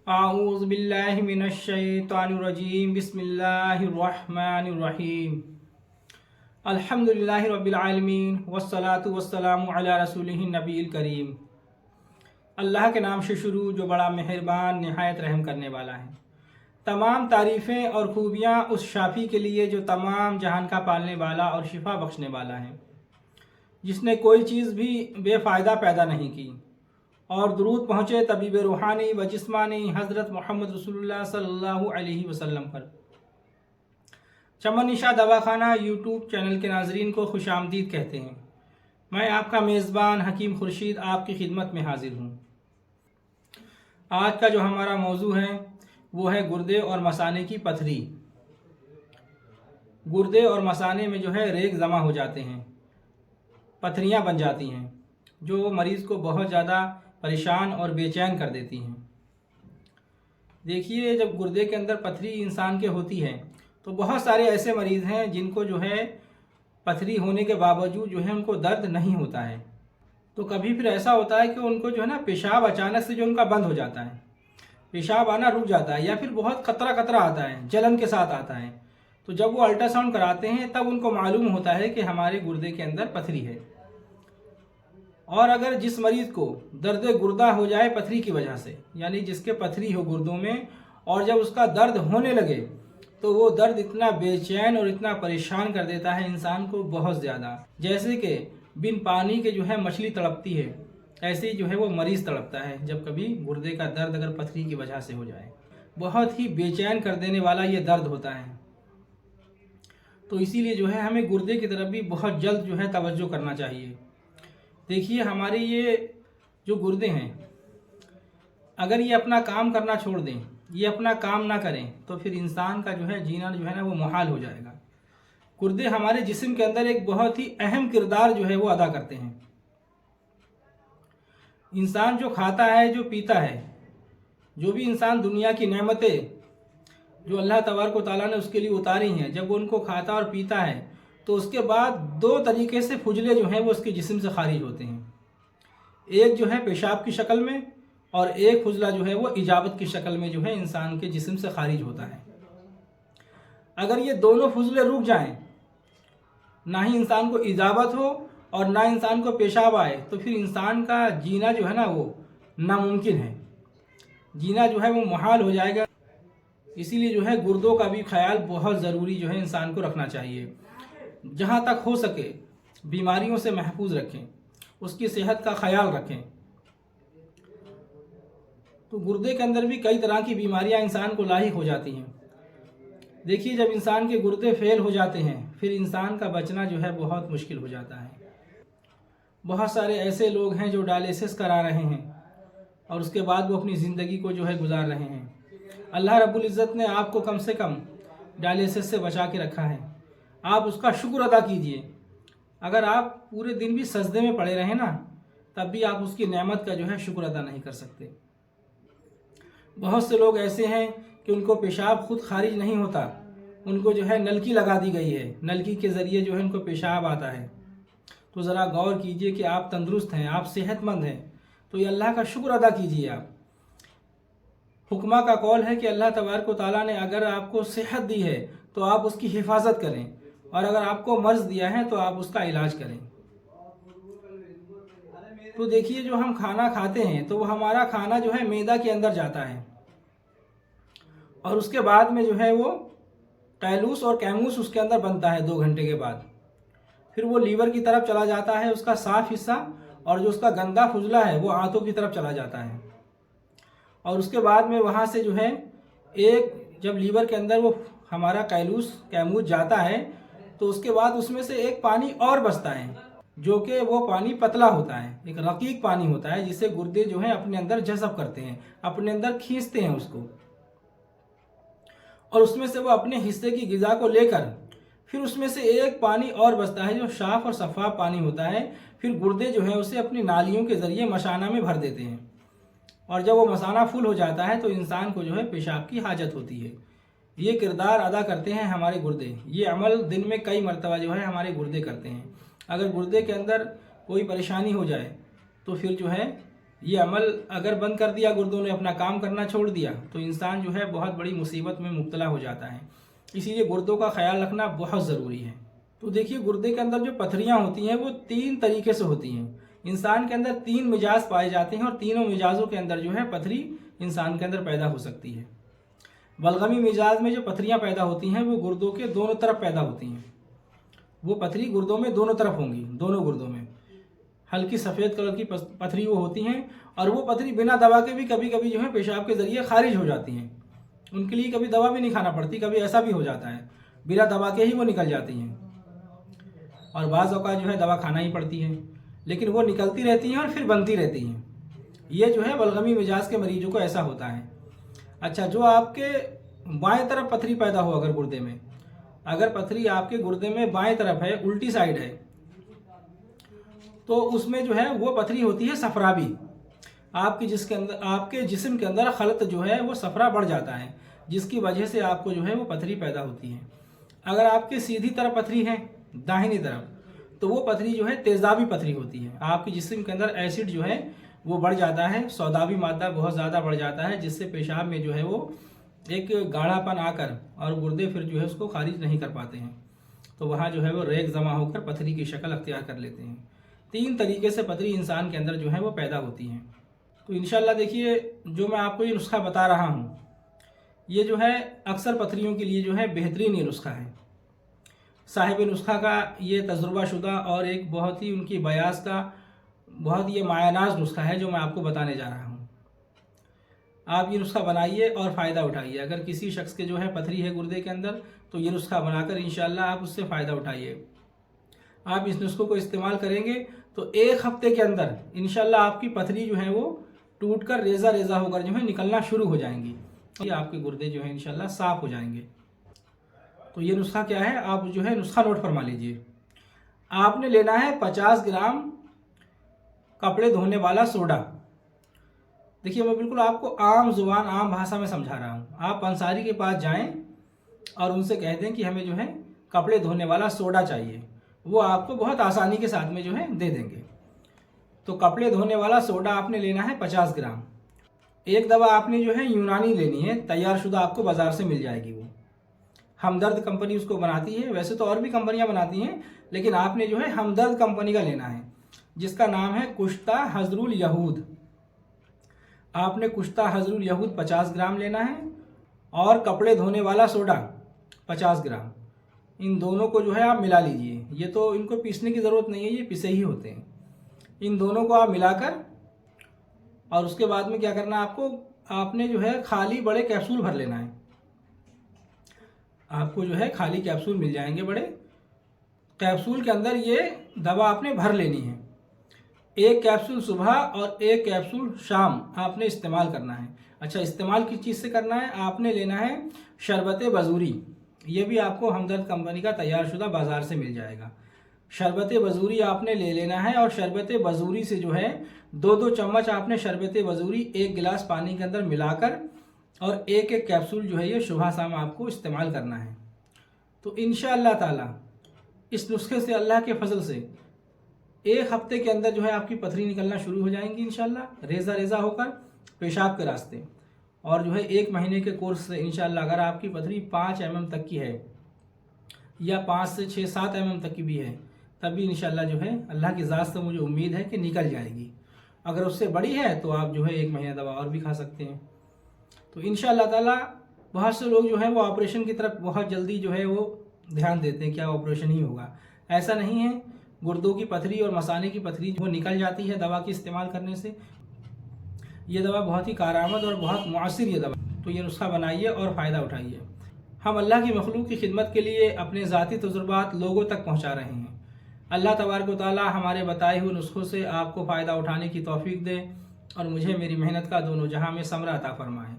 आऊज़ बिल्लाहि मिनश शैतानिर रजीम बिस्मिल्लाहिर रहमानिर रहीम अल्हम्दुलिल्लाहि रब्बिल आलमीन वस्सलातु वस्सलामु अला रसूलिहिन नबील करीम। अल्लाह के नाम से शुरू जो बड़ा मेहरबान निहायत रहम करने वाला है। तमाम तारीफ़ें और खूबियाँ उस शाफ़ी के लिए जो तमाम जहान का पालने वाला और शिफा बख्शने वाला है, जिसने कोई चीज़ भी बेफ़ायदा पैदा नहीं की। और दुरूद पहुँचे तबीब रूहानी व जिस्मानी हज़रत मोहम्मद रसूलुल्लाह सल्लल्लाहु अलैहि वसल्लम पर। चमन निशा दवाखाना यूट्यूब चैनल के नाजरीन को खुशामदीद कहते हैं। मैं आपका मेज़बान हकीम खुर्शीद आपकी खिदमत में हाजिर हूँ। आज का जो हमारा मौजू है वो है गुर्दे और मसाने की पथरी। गुर्दे और मसाने में जो है रेग जमा हो जाते हैं, पथरियाँ बन जाती हैं, जो मरीज़ को बहुत ज़्यादा परेशान और बेचैन कर देती हैं। देखिए, जब गुर्दे के अंदर पथरी इंसान के होती है तो बहुत सारे ऐसे मरीज़ हैं जिनको जो है पथरी होने के बावजूद जो है उनको दर्द नहीं होता है। तो कभी फिर ऐसा होता है कि उनको जो है ना पेशाब अचानक से जो उनका बंद हो जाता है, पेशाब आना रुक जाता है, या फिर बहुत खतरा खतरा आता है, जलन के साथ आता है। तो जब वो अल्ट्रासाउंड कराते हैं तब उनको मालूम होता है कि हमारे गुर्दे के अंदर पथरी है। और अगर जिस मरीज़ को दर्द गुर्दा हो जाए पथरी की वजह से, यानी जिसके पथरी हो गुर्दों में, और जब उसका दर्द होने लगे तो वो दर्द इतना बेचैन और इतना परेशान कर देता है इंसान को बहुत ज़्यादा, जैसे कि बिन पानी के जो है मछली तड़पती है, ऐसे ही जो है वो मरीज़ तड़पता है जब कभी गुर्दे का दर्द अगर पथरी की वजह से हो जाए। बहुत ही बेचैन कर देने वाला ये दर्द होता है। तो इसीलिए जो है हमें गुर्दे की तरफ भी बहुत जल्द जो है तवज्जो करना चाहिए। देखिए, हमारे ये जो गुर्दे हैं, अगर ये अपना काम करना छोड़ दें, ये अपना काम ना करें, तो फिर इंसान का जो है जीना जो है ना वो मुहाल हो जाएगा। गुर्दे हमारे जिस्म के अंदर एक बहुत ही अहम किरदार जो है वो अदा करते हैं। इंसान जो खाता है, जो पीता है, जो भी इंसान दुनिया की नेमतें जो अल्लाह तबारक व तआला ने उसके लिए उतारी हैं, जब वो उनको खाता और पीता है तो उसके बाद दो तरीके से फुजले जो हैं वो उसके जिस्म से खारिज होते हैं। एक जो है पेशाब की शक्ल में, और एक फुजला जो है वो इजाबत की शक्ल में जो है इंसान के जिस्म से खारिज होता है। अगर ये दोनों फुजले रुक जाएं, ना ही इंसान को इजाबत हो और ना इंसान को पेशाब आए, तो फिर इंसान का जीना जो है ना वो नामुमकिन है, जीना जो है वो मुहाल हो जाएगा। इसीलिए जो है गुर्दों का भी ख्याल बहुत ज़रूरी जो है इंसान को रखना चाहिए। जहाँ तक हो सके बीमारियों से महफूज रखें, उसकी सेहत का ख्याल रखें। तो गुर्दे के अंदर भी कई तरह की बीमारियां इंसान को लाहिक हो जाती हैं। देखिए, जब इंसान के गुर्दे फेल हो जाते हैं फिर इंसान का बचना जो है बहुत मुश्किल हो जाता है। बहुत सारे ऐसे लोग हैं जो डायलिसिस करा रहे हैं और उसके बाद वो अपनी ज़िंदगी को जो है गुजार रहे हैं। अल्लाह रब्बुल इज़्ज़त ने आपको कम से कम डायलिसिस से बचा के रखा है, आप उसका शुक्र अदा कीजिए। अगर आप पूरे दिन भी सजदे में पड़े रहें ना, तब भी आप उसकी नेमत का जो है शुक्र अदा नहीं कर सकते। बहुत से लोग ऐसे हैं कि उनको पेशाब खुद खारिज नहीं होता, उनको जो है नलकी लगा दी गई है, नलकी के ज़रिए जो है उनको पेशाब आता है। तो ज़रा गौर कीजिए कि आप तंदुरुस्त हैं, आप सेहतमंद हैं, तो ये अल्लाह का शुक्र अदा कीजिए। आप हुक्मा का कौल है कि अल्लाह तबारक व तआला ने अगर आपको सेहत दी है तो आप उसकी हिफाजत करें, और अगर आपको मर्ज दिया है तो आप उसका इलाज करें। तो देखिए, जो हम खाना खाते हैं तो वो हमारा खाना जो है मैदा के अंदर जाता है, और उसके बाद में जो है वो कैलूस और कैमूस उसके अंदर बनता है 2 घंटे के बाद। फिर वो लीवर की तरफ चला जाता है, उसका साफ हिस्सा, और जो उसका गंदा फुजला है वो आंतों की तरफ चला जाता है। और उसके बाद में वहाँ से जो है एक, जब लीवर के अंदर वो हमारा कैमूस जाता है तो उसके बाद उसमें से एक पानी और बचता है, जो कि वो पानी पतला होता है, एक रकीक पानी होता है, जिसे गुर्दे जो है अपने अंदर जज़ब करते हैं, अपने अंदर खींचते हैं उसको, और उसमें से वो अपने हिस्से की ग़िज़ा को लेकर फिर उसमें से एक पानी और बचता है जो साफ़ और शफ़ाफ पानी होता है। फिर गुर्दे जो है उसे अपनी नालियों के ज़रिए मसाना में भर देते हैं, और जब वो मसाना फुल हो जाता है तो इंसान को जो है पेशाब की हाजत होती है। ये किरदार अदा करते हैं हमारे गुर्दे, ये अमल दिन में कई मरतबा जो है हमारे गुर्दे करते हैं। अगर गुर्दे के अंदर कोई परेशानी हो जाए तो फिर जो है ये अमल अगर बंद कर दिया, गुर्दों ने अपना काम करना छोड़ दिया, तो इंसान जो है बहुत बड़ी मुसीबत में मुब्तला हो जाता है। इसीलिए गुर्दों का ख्याल रखना बहुत ज़रूरी है। तो देखिए, गुर्दे के अंदर जो पथरियाँ होती हैं वो 3 तरीके से होती हैं। इंसान के अंदर 3 मिजाज पाए जाते हैं और तीनों मिजाजों के अंदर जो है पथरी इंसान के अंदर पैदा हो सकती है। बलगमी मिजाज में जो पथरियाँ पैदा होती हैं वो गुर्दों के दोनों तरफ पैदा होती हैं। वो पथरी गुर्दों में दोनों तरफ होंगी, दोनों गुर्दों में हल्की सफ़ेद कलर की पथरी वो होती हैं, और वो पथरी बिना दवा के भी कभी कभी जो है पेशाब के ज़रिए खारिज हो जाती हैं। उनके लिए कभी दवा भी नहीं खाना पड़ती, कभी ऐसा भी हो जाता है बिना दवा के ही वो निकल जाती हैं, और बाज़ औक़ात जो है दवा खाना ही पड़ती है, लेकिन वो निकलती रहती हैं और फिर बनती रहती हैं। ये जो है बलगमी मिजाज के मरीजों को ऐसा होता है। अच्छा, जो आपके बाएं तरफ पथरी पैदा हो, अगर गुर्दे में, अगर पथरी आपके गुर्दे में बाएं तरफ है, उल्टी साइड है, तो उसमें जो है वो पथरी होती है सफराबी। आपके जिस्म के अंदर खलत जो है वो सफरा बढ़ जाता है, जिसकी वजह से आपको जो है वो पथरी पैदा होती है। अगर आपके सीधी तरफ पथरी है, दाहिनी तरफ, तो वो पथरी जो है तेज़ाबी पथरी होती है। आपके जिस्म के अंदर एसिड जो है वो बढ़ जाता है, सौदाबी मादा बहुत ज़्यादा बढ़ जाता है, जिससे पेशाब में जो है वो एक गाढ़ापन आकर और गुर्दे फिर जो है उसको खारिज नहीं कर पाते हैं, तो वहाँ जो है वो रेग जमा होकर पथरी की शक्ल अख्तियार कर लेते हैं। 3 तरीके से पथरी इंसान के अंदर जो है वो पैदा होती हैं। तो इंशाल्लाह देखिए, जो मैं आपको ये नुस्खा बता रहा हूँ, ये जो है अक्सर पथरियों के लिए जो है बेहतरीन ये नुस्खा है। साहिब नुस्खा का ये तजुर्बा शुदा और एक बहुत ही उनकी बयास का बहुत ये मायानाज नुस्खा है जो मैं आपको बताने जा रहा हूँ। आप ये नुस्खा बनाइए और फ़ायदा उठाइए। अगर किसी शख्स के जो है पथरी है गुर्दे के अंदर, तो ये नुस्खा बनाकर इंशाल्लाह आप उससे फ़ायदा उठाइए। आप इस नुस्खे को इस्तेमाल करेंगे तो 1 हफ्ते के अंदर इंशाल्लाह आपकी पथरी जो है वो टूटकर रेज़ा रेज़ा होकर जो है निकलना शुरू हो जाएंगी। ये आपके गुर्दे जो है इंशाल्लाह साफ़ हो जाएंगे। तो ये नुस्खा क्या है, आप जो है नुस्खा नोट फरमा लीजिए। आपने लेना है 50 ग्राम कपड़े धोने वाला सोडा। देखिए, मैं बिल्कुल आपको आम जुबान, आम भाषा में समझा रहा हूँ। आप पंसारी के पास जाएं और उनसे कह दें कि हमें जो है कपड़े धोने वाला सोडा चाहिए, वो आपको बहुत आसानी के साथ में जो है दे देंगे। तो कपड़े धोने वाला सोडा आपने लेना है 50 ग्राम। एक दवा आपने जो है यूनानी लेनी है, तैयार शुदा आपको बाज़ार से मिल जाएगी। वो हमदर्द कंपनी उसको बनाती है, वैसे तो और भी कंपनियां बनाती हैं, लेकिन आपने जो है हमदर्द कंपनी का लेना है, जिसका नाम है कुश्ता हजरुल यहूद। आपने कुश्ता हजरुल यहूद 50 ग्राम लेना है, और कपड़े धोने वाला सोडा 50 ग्राम। इन दोनों को जो है आप मिला लीजिए। ये तो इनको पीसने की ज़रूरत नहीं है, ये पिसे ही होते हैं। इन दोनों को आप मिलाकर, और उसके बाद में क्या करना है आपको, आपने जो है खाली बड़े कैप्सूल भर लेना है। आपको जो है खाली कैप्सूल मिल जाएंगे बड़े। कैप्सूल के अंदर ये दवा आपने भर लेनी है। 1 कैप्सूल सुबह और 1 कैप्सूल शाम आपने इस्तेमाल करना है। अच्छा, इस्तेमाल किस चीज़ से करना है, आपने लेना है शरबत बजूरी। ये भी आपको हमदर्द कंपनी का तैयार शुदा बाज़ार से मिल जाएगा। शरबत बजूरी आपने ले लेना है, और शरबत बजूरी से जो है 2-2 चम्मच आपने शरबत बजूरी 1 गिलास पानी के अंदर मिलाकर, और 1-1 कैप्सूल जो है ये सुबह शाम आपको इस्तेमाल करना है। तो इंशाअल्लाह ताला इस नुस्खे से, अल्लाह के फजल से, 1 हफ्ते के अंदर जो है आपकी पथरी निकलना शुरू हो जाएंगी इंशाअल्लाह, रेज़ा रेज़ा होकर पेशाब के रास्ते। और जो है 1 महीने के कोर्स से इंशाअल्लाह अगर आपकी पथरी 5 mm तक की है, या 5 से 6-7 mm तक की भी है, तब भी इंशाअल्लाह जो है अल्लाह की ज़ात से मुझे उम्मीद है कि निकल जाएगी। अगर उससे बड़ी है तो आप जो है 1 महीना दवा और भी खा सकते हैं। तो इंशाअल्लाह ताला बहुत से लोग जो है वो ऑपरेशन की तरफ बहुत जल्दी जो है वो ध्यान देते हैं, क्या ऑपरेशन ही होगा। ऐसा नहीं है। गुर्दों की पथरी और मसाने की पथरी वो निकल जाती है दवा के इस्तेमाल करने से। ये दवा बहुत ही कारआमद और बहुत मुअस्सिर ये दवा। तो ये नुस्खा बनाइए और फ़ायदा उठाइए। हम अल्लाह की मखलूक की खिदमत के लिए अपने ज़ाती तजुर्बात लोगों तक पहुँचा रहे हैं। अल्लाह तबारक व तआला हमारे बताए हुए नुस्खों से आपको फ़ायदा उठाने की तौफीक दे, और मुझे मेरी मेहनत का दोनों जहां में समरा अता फरमाए।